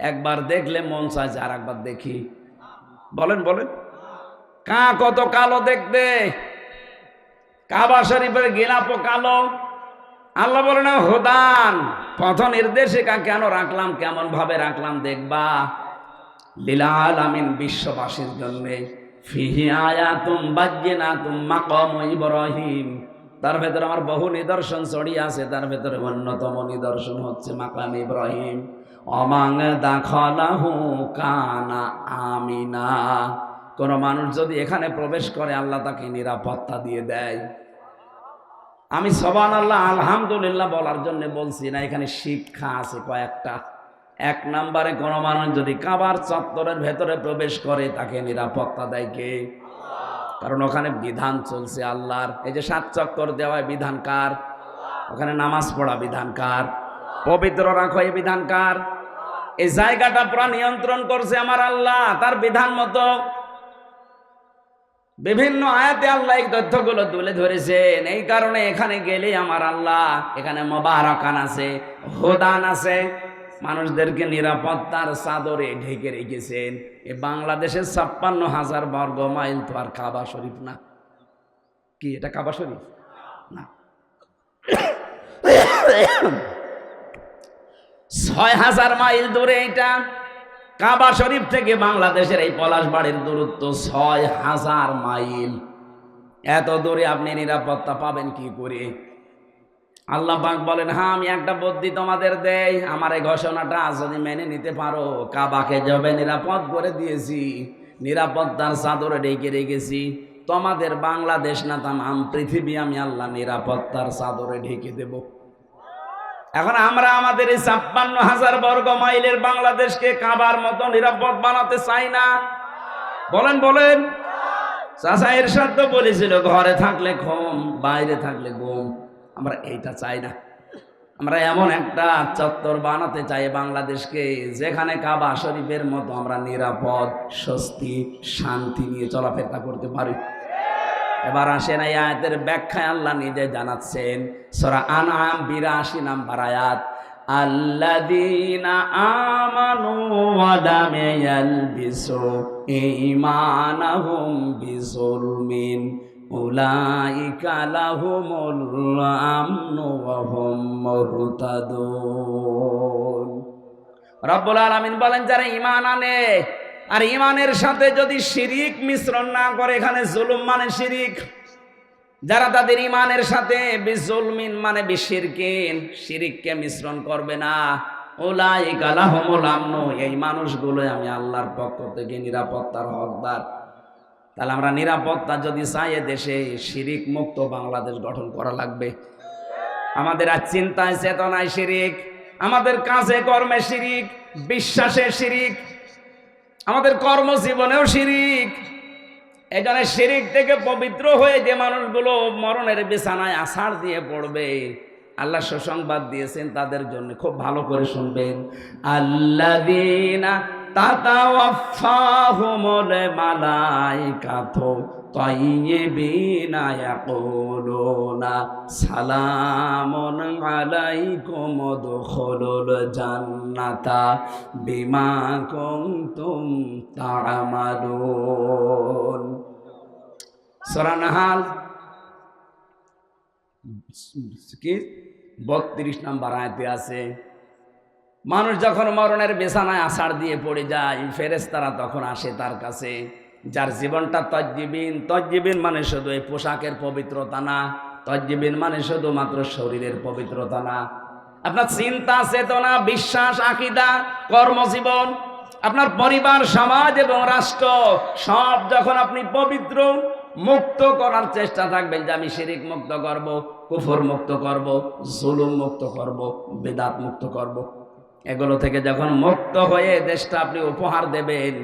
একবার দেখলে মন চাইছে আর একবার দেখি। বলেন বলেন, কাক কত কালো দেখতে, কাবা শরীফের গিলাপও কালো। আল্লাহ বলে না হুদান, পথ নির্দেশিকা কেন রাখলাম, কেমন ভাবে রাখলাম দেখবা। লিল আলামিন, বিশ্ববাসীর জন্য। ফিহি আয়াতুম বায়্যিনাতুম মাকামু ইব্রাহিম, তার ভেতরে আমার বহু নিদর্শন ছড়িয়ে আছে। তার ভেতরে অন্যতম নিদর্শন হচ্ছে মাকাম ইব্রাহিম। অমাং দাখালাহু কানা আমিনা, কোন মানুষ যদি এখানে প্রবেশ করে আল্লাহ তাকে নিরাপত্তা দিয়ে দেয়। আমি সুবহানাল্লাহ আলহামদুলিল্লাহ বলার জন্য বলছি না, এখানে শিক্ষা আছে কয়েকটা। এক নম্বরে, কোন মানুষ যদি কাবার চত্বরের ভেতরে প্রবেশ করে তাকে নিরাপত্তা দেয় কে? কারণ ওখানে বিধান চলছে আল্লাহর। এই যে 7 চক্কর দেওয়া বিধান কার? ওখানে নামাজ পড়া বিধান কার? পবিত্র রাখো এই বিধান কার? এই জায়গাটা পুরো নিয়ন্ত্রণ করছে আমার আল্লাহ তার বিধান মতো। বিভিন্ন আয়াতে আল্লাহ এই তথ্যগুলো তুলে ধরেছেন। এই কারণে এখানে গেলে আমার আল্লাহ, এখানে মুবারাকান আছে, হুদান আছে, মানুষদেরকে নিরাপত্তার চাদরে ঢেকে রেখেছেন। এই বাংলাদেশের 56,000 বর্গ মাইল তো আর কাবা শরীফ না। কি এটা কাবা শরীফ না? 6,000 মাইল দূরে এটা। কাবা শরীফ থেকে বাংলাদেশের এই পলাশবাড়ির দূরত্ব 6,000 মাইল। এত দূরে আপনি নিরাপত্তা পাবেন কি করে? আল্লাহ পাক বলেন, হ্যাঁ আমি একটা বুদ্ধি তোমাদের দেই, আমার এই ঘোষণাটা যদি মেনে নিতে পারো, কাবাকে যাবে নিরাপদ করে দিয়েছি, নিরাপত্তার চাদরে ঢেকে রেখেছি, তোমাদের বাংলাদেশ না তামাম পৃথিবী আমি আল্লাহ নিরাপত্তার চাদরে ঢেকে দেব। এখন আমরা আমাদের এই 56,000 বর্গ মাইলের বাংলাদেশকে কাবার মতো নিরাপদ বানাতে চাই না। বলেন বলেন। চাচা এরশাদ তো বলেছিল, ঘরে থাকলে ঘুম, বাইরে থাকলে ঘুম। আমরা এইটা চাই না। আমরা এমন একটা চত্বর বানাতে চাই বাংলাদেশকে, যেখানে কাবা শরীফের মতো আমরা নিরাপদ, স্বস্তি, শান্তি নিয়ে চলাফেরা করতে পারি। এবার আসেন এই আয়াতের ব্যাখ্যায় আল্লাহ নিজে জানাচ্ছেন। সূরা আনআম 82 নাম্বার আয়াত, আল্লাযীনা আমানু ওয়া লাম ইয়ালবিসু ঈমানাহুম বিযুলমিন উলাইকা লাহুমুল আমনু ওয়া হুম মুহতাদুন। রব্বুল আলামিন বলেন, যারা ঈমান আনে আর ঈমানের সাথে যদি শিরিক মিশ্রণ না করে, এখানে জুলুম মানে শিরিক, যারা তাদের ঈমানের সাথে বিজুলমিন মানে বিশিরকিন, শিরিককে মিশ্রণ করবে না, উলাইকা লাহুমুল আমনু, এই মানুষগুলো আমি আল্লাহর পক্ষ থেকে নিরাপত্তার হকদার। তাহলে আমরা নিরাপত্তা যদি চাই, দেশে শিরিক মুক্ত বাংলাদেশ গঠন করা লাগবে। আমাদের আর চিন্তায় চেতনায় শিরিক, আমাদের কাজে কর্মে শিরিক, বিশ্বাসে শিরিক, আমাদের কর্মজীবনেও শিরিক। এই জন্য শিরিক থেকে পবিত্র হয়ে যে মানুষগুলো মরণের বিছানায় আছাড় দিয়ে পড়বে, আল্লাহ সুসংবাদ দিয়েছেন তাদের জন্য। খুব ভালো করে শুনবেন, আল্লাযীনা তাতাওয়াফাহুমুল মালাইকাতু তাইয়্যিবিনা ইয়াকুলুনা সালামুন আলাইকুম উদখুলুল জান্নাতা বিমা কুনতুম তা'মালুন। সূরা নাহাল কি 32 নম্বর আয়াতে আছে, মানুষ যখন মরণের বিছানায় আছাড় দিয়ে পড়ে যায়, ফেরেশতারা তখন আসে তার কাছে, যার জীবনটা তজ্জিবিন। তজ্জিবিন মানে শুধু এই পোশাকের পবিত্রতা না, তজ্জিবিন মানে শুধুমাত্র শরীরের পবিত্রতা না, আপনার চিন্তা চেতনা, বিশ্বাস, আকীদা, কর্মজীবন, আপনার পরিবার, সমাজ এবং রাষ্ট্র সব যখন আপনি পবিত্র মুক্ত করার চেষ্টা থাকবেন, যে আমি শিরিক মুক্ত করব, কুফর মুক্ত করব, জুলুম মুক্ত করব, বিদআত মুক্ত করব, এগুলো থেকে যখন মুক্ত হয়ে দেশটা আপনি উপহার দেবেন,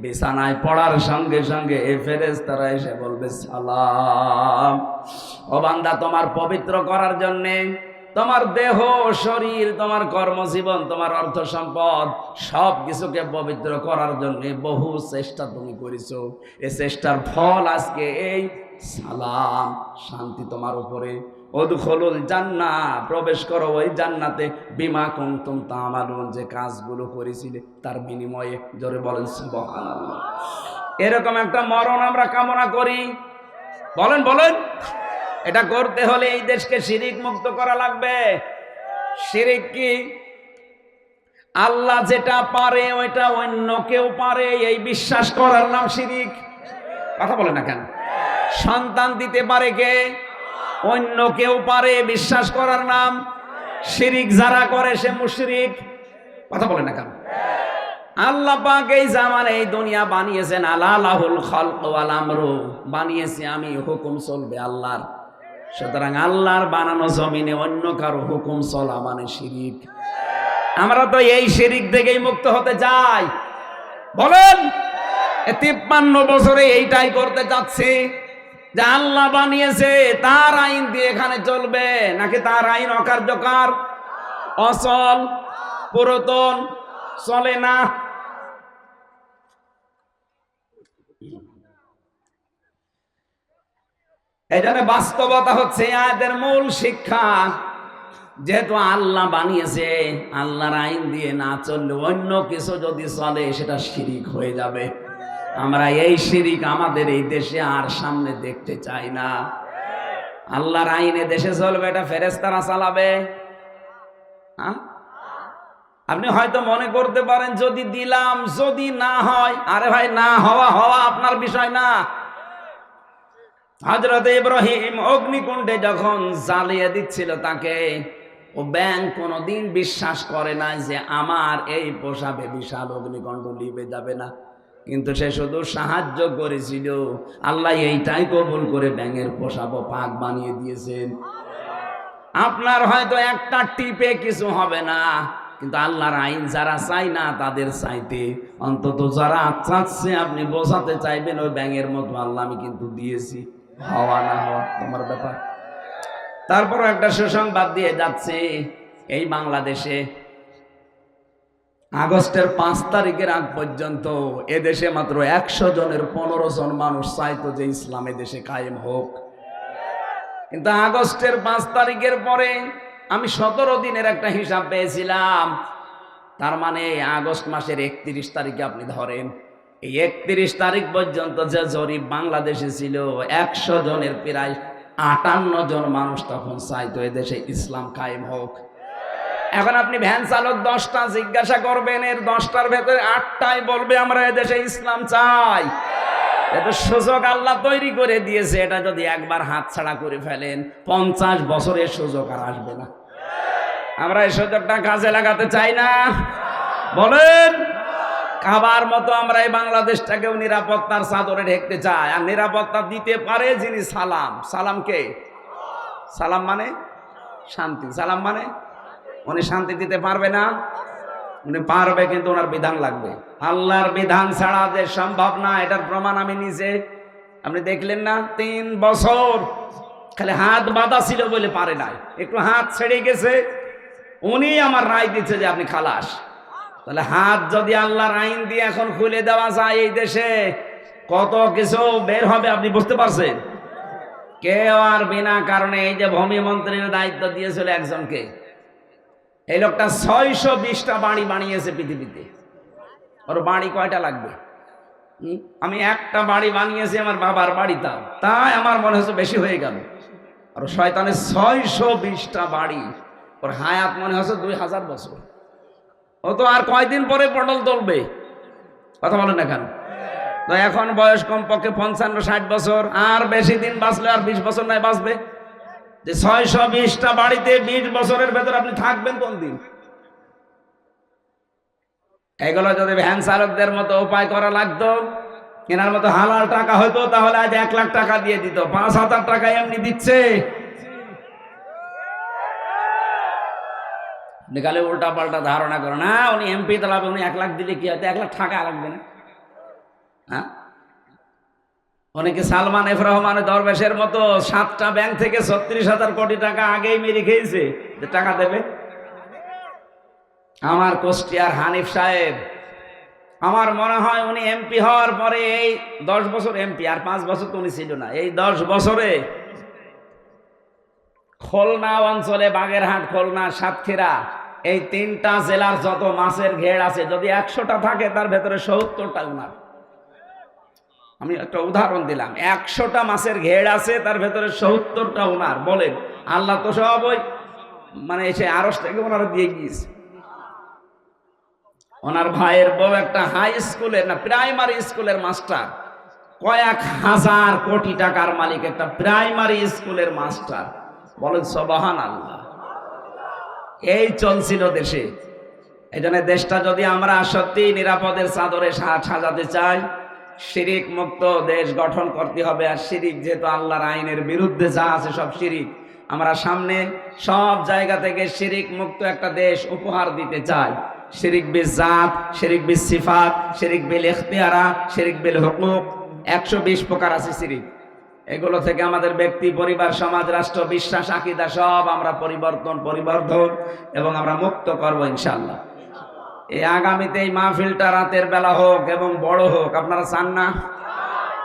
বিছানায় পড়ার সঙ্গে সঙ্গে ফেরেশতারা এসে বলবে সালাম। ও বান্দা, তোমার পবিত্র করার জন্যে তোমার দেহ, শরীর, তোমার কর্মজীবন, তোমার অর্থ সম্পদ সব কিছুকে পবিত্র করার জন্য বহু চেষ্টা তুমি করেছো। এই চেষ্টার ফল আজকে এই সালাম, শান্তি তোমার উপরে। উদখুলুল জান্নাহ, প্রবেশ করো ওই জান্নাতে, বিমা কুনতুম তা'মালুন, যে কাজগুলো করেছিলে তার বিনিময়ে। জোরে বলেন সুবহানাল্লাহ। এরকম একটা মরণ আমরা কামনা করি, বলেন বলেন। এটা করতে হলে এই দেশকে শিরিক মুক্ত করা লাগবে। শিরিক কি? আল্লাহ যেটা পারে ওইটা অন্য কেউ পারে, এই বিশ্বাস করার নাম শিরিক। কথা বলে না কেন? সন্তান দিতে পারে কে? অন্য কেউ পারে, বিশ্বাস করার নাম শিরিক। যারা করে সে মুশরিক। কথা বলে না কেন? আল্লাহ পাক এই জামানে এই দুনিয়া বানিয়েছেন, আলা লাহুল খালক ওয়াল আমরু, বানিয়েছি আমি, হুকুম চলবে আল্লাহর। সুতরাং আল্লাহর বানানো জমিনে অন্য কারো হুকুম চলা মানে শিরিক। আমরা তো এই শিরিক থেকেই মুক্ত হতে চাই। বলেন, 53 বছরে এইটাই করতে চাচ্ছি, যে আল্লাহ বানিয়েছে তার আইন দিয়ে এখানে চলবে, নাকি তার আইন অকার্যকর, অচল, পুরাতন, চলে না। এই জন্য বাস্তবতা হচ্ছে আয়াতের মূল শিক্ষা, যেহেতু আল্লাহ বানিয়েছে, আল্লাহর আইন দিয়ে না চললে অন্য কিছু যদি চলে সেটা শিরিক হয়ে যাবে। আমরা এই শিরিক আমাদের এই দেশে আর সামনে দেখতে চাই না। আল্লাহর আইনে দেশে চলবে, এটা ফেরেশতারা চালাবে। আপনি হয়তো মনে করতে পারেন যদি দিলাম, যদি না হয়, আরে ভাই, না হওয়া হওয়া আপনার বিষয় না। হযরত ইব্রাহিম অগ্নিকুণ্ডে যখন জ্বালিয়ে দিচ্ছিল তাকে, ও ব্যাঙ কোনোদিন বিশ্বাস করে না যে আমার এই পোষাবে বিশাল অগ্নিকুণ্ড লিবে যাবে না, কিন্তু সে শুধু সাহায্য করেছিল। আল্লাহ এইটাই কবুল করে ব্যাঙের পোষাবো পাক বানিয়ে দিয়েছেন। আপনার হয়তো একটা টিপে কিছু হবে না, কিন্তু আল্লাহর আইন যারা চাই না তাদের চাইতে অন্তত যারা চাচ্ছে আপনি বোঝাতে চাইবেন ওই ব্যাঙের মতো, আল্লাহ আমি কিন্তু দিয়েছি, হওয়া না হওয়া তোমার ব্যাপার। তারপর একটা সুসংবাদ দিয়ে যাচ্ছে, এই বাংলাদেশে আগস্টের 5 তারিখের আগ পর্যন্ত এদেশে মাত্র 100 জনের 15 জন মানুষ চাইতো যে ইসলাম দেশে কায়েম হোক। কিন্তু আগস্টের 5 তারিখের পরে আমি 17 দিনের একটা হিসাব পেয়েছিলাম। তার মানে আগস্ট মাসের 31 তারিখে আপনি ধরেন, এই 31 তারিখ পর্যন্ত যে জরিপ বাংলাদেশে ছিল, 100 জনের প্রায় 58 জন মানুষ তখন চাইতো এদেশে ইসলাম কায়েম হোক। এখন আপনি ভ্যান চালক 10টা জিজ্ঞাসা করবেন, এর 10টার ভেতরে 8টাই বলবে আমরা এদেশে ইসলাম চাই। এটা সুযোগ আল্লাহ তৈরি করে দিয়েছে, এটা যদি একবার হাতছাড়া করে ফেলেন 50 বছরের সুযোগ আর আসবে না। আমরা এই সুযোগটা কাজে লাগাতে চাই না, বলেন। খাবার মতো আমরা এই বাংলাদেশটাকেও নিরাপত্তার চাদরে ঢেকতে চাই, আর নিরাপত্তা দিতে পারে যিনি সালাম। সালাম কে? সালাম মানে শান্তি। সালাম মানে উনি শান্তি দিতে পারবে না? উনি পারবে, কিন্তু ওনার বিধান লাগবে। আল্লাহর বিধান ছাড়া যে সম্ভব না, এটার প্রমাণ আমি নিজে। আপনি দেখলেন না 3 বছর খালি হাত বাঁধা ছিল বলে পারে নাই, একটু হাত ছেড়ে গেছে, উনি আমার রায় দিচ্ছে যে আপনি খালাস। তাহলে হাত যদি আল্লাহর আইন দিয়ে এখন খুলে দেওয়া যায় এই দেশে, কত কিছু বের হবে আপনি বুঝতে পারছেন। কেউ আর বিনা কারণে এই যে ভূমি মন্ত্রীর দায়িত্ব দিয়েছিল একজনকে, এই লোকটা 620টা বাড়ি বানিয়েছে পৃথিবীতে। ওর বাড়ি কয়টা লাগবে? আমি একটা বাড়ি বানিয়েছি আমার বাবার বাড়িটাও, তাই আমার মনে হচ্ছে বেশি হয়ে গেল। আর শয়তানের 620টা বাড়ি, ওর হায়াত মনে হচ্ছে 2000 বছর। ও তো আর কয়দিন পরে পটল তুলবে, কথা বলেন না কেন? তো এখন বয়স কমপক্ষে 55-60 বছর, আর বেশি দিন বাঁচলে আর 20 বছর নয় বাঁচবে। যে 620টা বাড়িতে 20 বছরের ভেতর আপনি থাকবেন কোন দিন? এগুলো যদি ভ্যান চালকদের মতো উপায় করা লাগতো, কেনার মতো হালাল টাকা হয়তো, তাহলে আজ 1 লাখ টাকা দিয়ে দিত। 5,000 টাকা এমনি দিচ্ছে। নিকালে উল্টা পাল্টা ধারণা করে না, উনি এমপি দাঁড়াবে, উনি 1 লাখ দিলে কি হয়তো 1 লাখ টাকা লাগবে না? হ্যাঁ, অনেকে সালমান এফ রহমানের দরবেশের মতো 7টা ব্যাংক থেকে 36,000 কোটি টাকা আগেই মেরে খেয়েছে, যে টাকা দেবে। আমার কুষ্টিয়ার হানিফ সাহেব, আমার মনে হয় উনি এমপি হওয়ার পরে এই 10 বছর এমপি, আর 5 বছর তো উনি ছিল না, এই 10 বছরে খুলনা অঞ্চলে, বাগেরহাট, খুলনা, সাতক্ষীরা, এই 3টা জেলার যত মাছের ঘের আছে, যদি 100টা থাকে তার ভেতরে 70টা উনার। আমি একটা উদাহরণ দিলাম, 100টা মাছের ঘের আছে, তার ভেতরে 70টা উনার। বলেন, আল্লাহ তো সব ওই মানে এসে আরশ থেকে ওনারা দিয়ে গিয়েছে। ওনার ভাইয়ের বউ একটা হাই স্কুলের না প্রাইমারি স্কুলের মাস্টার, কয়েক হাজার কোটি টাকার মালিক একটা প্রাইমারি স্কুলের মাস্টার। বলেন সুবহানাল্লাহ। এই চলছিল দেশে। এই জন্য দেশটা যদি আমরা সত্যি নিরাপদের চাদরে সাজাতে চাই, শিরিক মুক্ত দেশ গঠন করতে হবে। আর শিরিক যেহেতু আল্লাহর আইনের বিরুদ্ধে যা আছে সব শিরিক, আমরা সামনে সব জায়গা থেকে শিরিক মুক্ত একটা দেশ উপহার দিতে চাই। শিরিক বিল জাত, শিরিক বিল সিফাত, শিরিক বিল ইখতিয়ারা, শিরিক বিল হুকুক, 120 প্রকার আছে শিরিক। এগুলো থেকে আমাদের ব্যক্তি, পরিবার, সমাজ, রাষ্ট্র, বিশ্বাস, আকীদা সব আমরা পরিবর্ধন এবং আমরা মুক্ত করব ইনশাআল্লাহ। এই আগামীতে এই মাহফিলটা রাতের বেলা হোক এবং বড় হোক, আপনারা চান না?